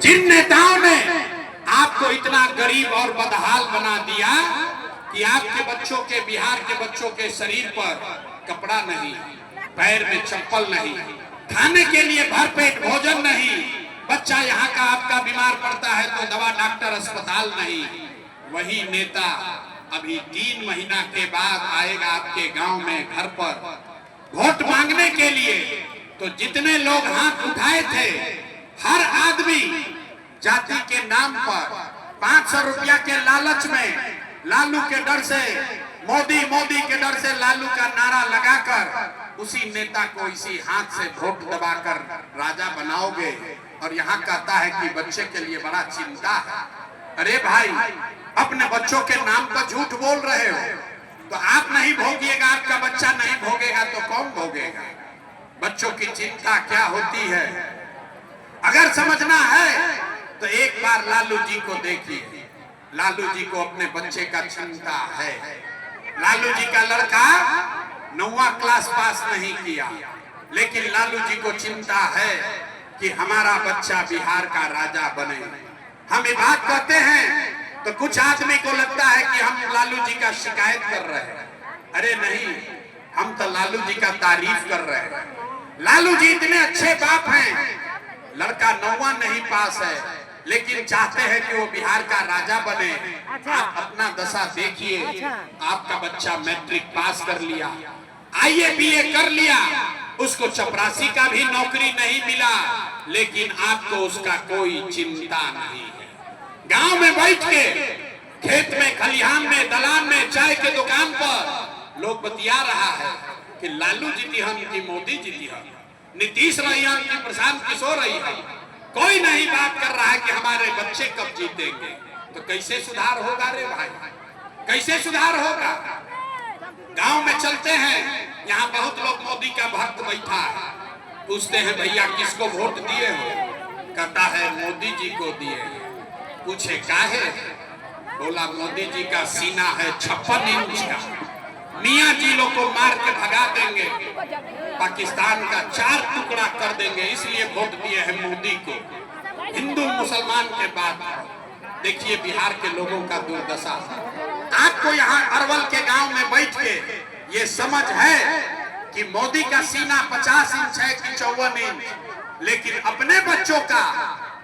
जिन नेताओं ने आपको इतना गरीब और बदहाल बना दिया कि आपके बच्चों के, बिहार के बच्चों के शरीर पर कपड़ा नहीं, पैर में चप्पल नहीं, खाने के लिए भरपेट भोजन नहीं, बच्चा यहाँ का आपका बीमार पड़ता है तो दवा डॉक्टर अस्पताल नहीं, वही नेता अभी 3 महीना के बाद आएगा आपके गांव में घर पर वोट मांगने के लिए। तो जितने लोग हाथ उठाए थे, हर आदमी जाति के नाम पर 500 रुपया के लालच में, लालू के डर से, मोदी मोदी के डर से लालू का नारा लगाकर उसी नेता को इसी हाथ से वोट दबाकर राजा बनाओगे। और यहाँ कहता है कि बच्चे के लिए बड़ा चिंता है। अरे भाई, अपने बच्चों के नाम पर झूठ बोल रहे हो तो आप नहीं भोगिएगा, आपका बच्चा नहीं भोगेगा तो कौन भोगेगा? बच्चों की चिंता क्या होती है अगर समझना है तो एक बार लालू जी को देखिए। लालू जी को अपने बच्चे का चिंता है। लालू जी का लड़का 9वां क्लास पास नहीं किया, लेकिन लालू जी को चिंता है कि हमारा बच्चा बिहार का राजा बने। हम ये बात कहते हैं तो कुछ आदमी को लगता है कि हम लालू जी का शिकायत कर रहे हैं। अरे नहीं, हम तो लालू जी का तारीफ कर रहे हैं। लालू जी इतने अच्छे बाप हैं, लड़का 9वां नहीं पास है लेकिन चाहते हैं कि वो बिहार का राजा बने। आप अपना दशा देखिए, आपका बच्चा मैट्रिक पास कर लिया, IAA BA कर लिया, उसको चपरासी का भी नौकरी नहीं मिला, लेकिन आपको उसका कोई चिंता नहीं है। गांव में बैठ के, खेत में, खलिहान में, दलान में, चाय के दुकान पर लोग बतिया रहा है कि लालू जीती हम कि मोदी जीती हम, नीतीश रही हम कि प्रशांत किशोर रही हम। कोई नहीं बात कर रहा है कि हमारे बच्चे कब जीतेंगे। तो कैसे सुधार होगा रे भाई, कैसे सुधार होगा? गांव में चलते हैं, यहाँ बहुत लोग मोदी का भक्त बैठा है, पूछते हैं भैया किसको वोट दिए हो? कहता है मोदी जी को दिए। पूछे काहे? बोला मोदी जी का सीना है 56 इंच का, मियाँ जी लोग को मार के भगा देंगे, पाकिस्तान का 4 टुकड़ा कर देंगे, इसलिए वोट दिए हैं मोदी को। हिंदू मुसलमान के बाद देखिए बिहार के लोगों का दुर्दशा। आपको यहाँ अरवल के गांव में बैठ के ये समझ है कि मोदी का सीना 50 इंच है कि 54 इंच, लेकिन अपने बच्चों का,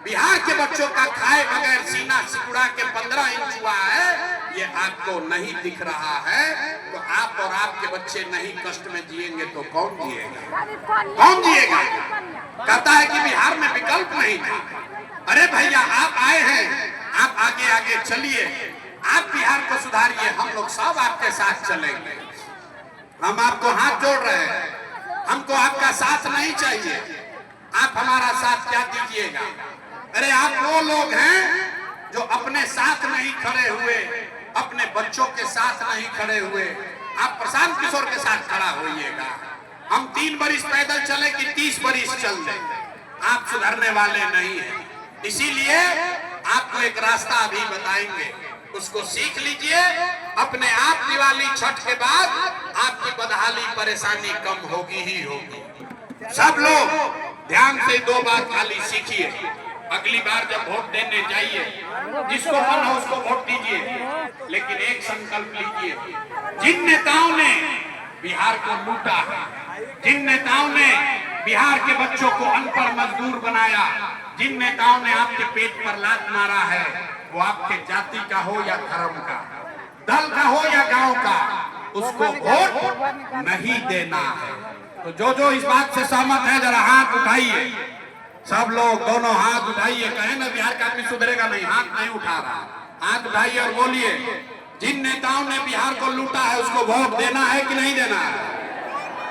बिहार के बच्चों का खाए बगैर सीना सिकुड़ा के 15 इंच हुआ है, ये आपको नहीं दिख रहा है। तो आप और आपके बच्चे नहीं कष्ट में जिएंगे तो कौन जिएगा? कौन जिएगा? कहता है कि बिहार में विकल्प नहीं था। अरे भैया, आप आए हैं, आप आगे आगे चलिए, आप बिहार को सुधारिए, हम लोग सब आपके साथ चलेंगे। हम आपको हाथ जोड़ रहे हैं, हमको आपका साथ नहीं चाहिए, आप हमारा साथ क्या दीजिएगा? अरे आप वो लोग हैं जो अपने साथ नहीं खड़े हुए, अपने बच्चों के साथ नहीं खड़े हुए। आप प्रशांत किशोर के साथ खड़ा होइएगा। हम 3 बरिस पैदल चले कि 30 बरिस चल दें, आप सुधरने वाले नहीं हैं। इसीलिए आपको एक रास्ता अभी बताएंगे, उसको सीख लीजिए। अपने आप दिवाली छठ के बाद आपकी बदहाली परेशानी कम होगी ही होगी। सब लोग ध्यान से 2 बात खाली सीखिए। अगली बार जब वोट देने जाइए, जिसको मन हो उसको वोट दीजिए, लेकिन एक संकल्प लीजिए, जिन नेताओं ने बिहार को लूटा है, जिन नेताओं ने बिहार के बच्चों को अनपढ़ मजदूर बनाया, जिन नेताओं ने आपके पेट पर लात मारा है, वो आपके जाति का हो या धर्म का, दल का हो या गांव का, उसको वोट नहीं देना है। तो जो जो इस बात से सहमत है जरा हाथ उठाइए। सब लोग दोनों हाथ उठाइए। कहे ना बिहार का आदमी सुधरेगा नहीं, हाथ नहीं उठा रहा, हाथ उठाइए और बोलिए, जिन नेताओं ने बिहार को लूटा है उसको वोट देना है कि नहीं देना है?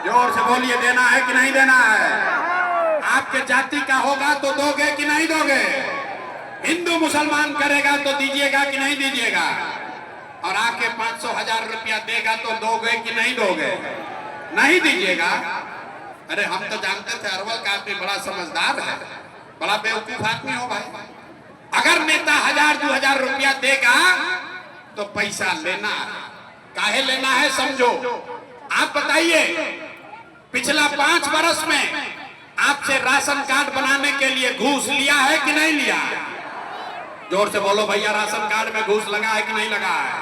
जोर से बोलिए, देना है कि नहीं देना है? आपके जाति का होगा तो दोगे कि नहीं दोगे? हिंदू मुसलमान करेगा तो दीजिएगा कि नहीं दीजिएगा? और आके 500,000 रुपया देगा तो दोगे कि नहीं दोगे? नहीं दीजिएगा। अरे हम तो जानते थे अरवल का आदमी बड़ा समझदार है, बड़ा बेवकूफ आदमी हो भाई। अगर नेता 1000-2000 रुपया देगा तो पैसा लेना है। काहे लेना है समझो। आप बताइए, पिछला 5 बरस में आपसे राशन कार्ड बनाने के लिए घूस लिया है कि नहीं लिया? जोर से बोलो भैया, राशन कार्ड में घूस लगा है कि नहीं लगा है?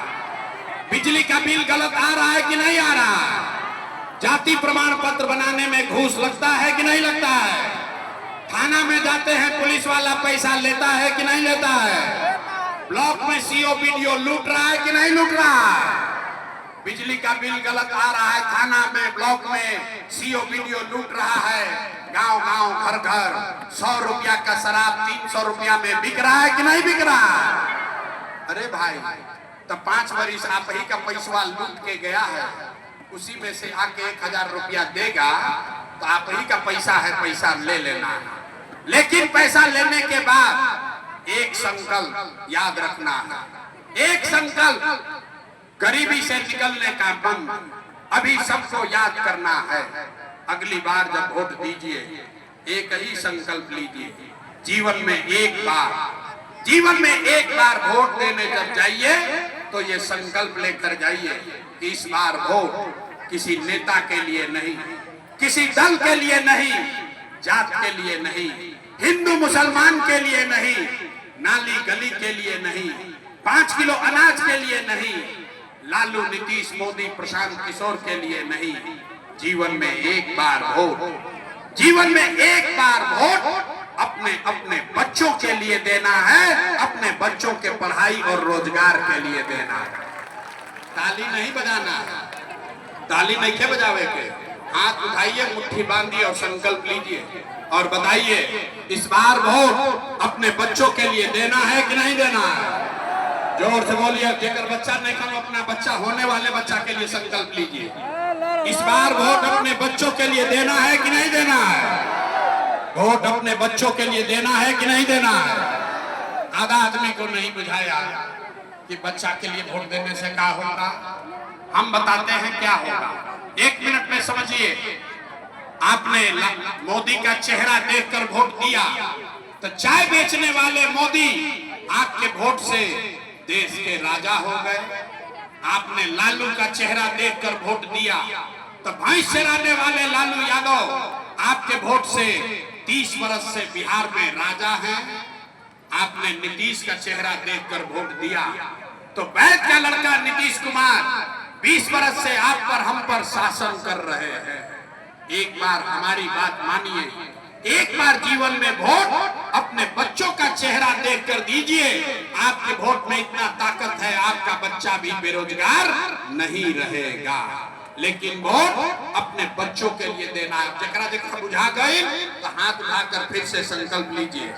बिजली का बिल गलत आ रहा है कि नहीं आ रहा है? जाति प्रमाण पत्र बनाने में घूस लगता है कि नहीं लगता है? थाना में जाते हैं पुलिस वाला पैसा लेता है कि नहीं लेता है? ब्लॉक में सीओ बीडीओ लूट रहा है कि नहीं लूट रहा है? बिजली का बिल गलत आ रहा है, थाना में ब्लॉक में सीओ बीडीओ लूट रहा है। गांव गांव घर घर 100 रुपया का शराब 300 रुपया में बिक रहा है कि नहीं बिक रहा है? अरे भाई, तो 5 वर्ष आप ही का पैसा लूट के गया है, उसी में से आके 1000 रुपया देगा तो आप ही का पैसा है, पैसा ले लेना है। लेकिन पैसा लेने के बाद एक संकल्प याद रखना है, एक संकल्प गरीबी से निकलने का मन अभी सबको याद करना है। अगली बार जब वोट दीजिए एक ही संकल्प लीजिए, जीवन में एक बार वोट देने जब जाइए तो ये संकल्प लेकर जाइए कि इस बार वोट किसी नेता के लिए नहीं, किसी दल के लिए नहीं, जात के लिए नहीं, हिंदू मुसलमान के लिए नहीं, नाली गली के लिए नहीं, 5 किलो अनाज के लिए नहीं, लालू नीतीश मोदी प्रशांत किशोर के लिए नहीं। जीवन में एक बार वोट अपने अपने बच्चों के लिए देना है, अपने बच्चों के पढ़ाई और रोजगार के लिए देना है। ताली नहीं बजाना है, ताली नहीं के बजावे के, हाथ उठाइए, मुट्ठी बांधिए और संकल्प लीजिए और बताइए इस बार वोट अपने बच्चों के लिए देना है कि नहीं देना है? जोर से बोलिए, जेकर बच्चा नहीं खाओ अपना बच्चा होने वाले बच्चा के लिए संकल्प लीजिए। इस बार वोट अपने बच्चों के लिए देना है कि नहीं देना है? वोट अपने बच्चों के लिए देना है कि नहीं देना है? आधा आदमी को नहीं बुझाया कि बच्चा के लिए वोट देने से क्या होगा। हम बताते हैं क्या होगा, 1 मिनट में समझिए। आपने मोदी का चेहरा देखकर वोट दिया तो चाय बेचने वाले मोदी आपके वोट से देश के राजा हो गए। आपने लालू का चेहरा देखकर वोट दिया तो भैंस चराने वाले लालू यादव आपके वोट से 30 वर्ष से बिहार में राजा हैं। आपने नीतीश का चेहरा देखकर वोट दिया तो वैद्य का लड़का नीतीश कुमार 20 वर्ष से आप पर हम पर शासन कर रहे हैं। एक बार हमारी बात मानिए, एक बार जीवन में वोट अपने बच्चों का चेहरा देखकर दीजिए। आपके वोट में इतना ताकत है, आपका बच्चा भी बेरोजगार नहीं रहेगा। लेकिन वोट अपने बच्चों के लिए देना है। जकरा जकरा बुझा गए तो हाथ उठाकर फिर से संकल्प लीजिए।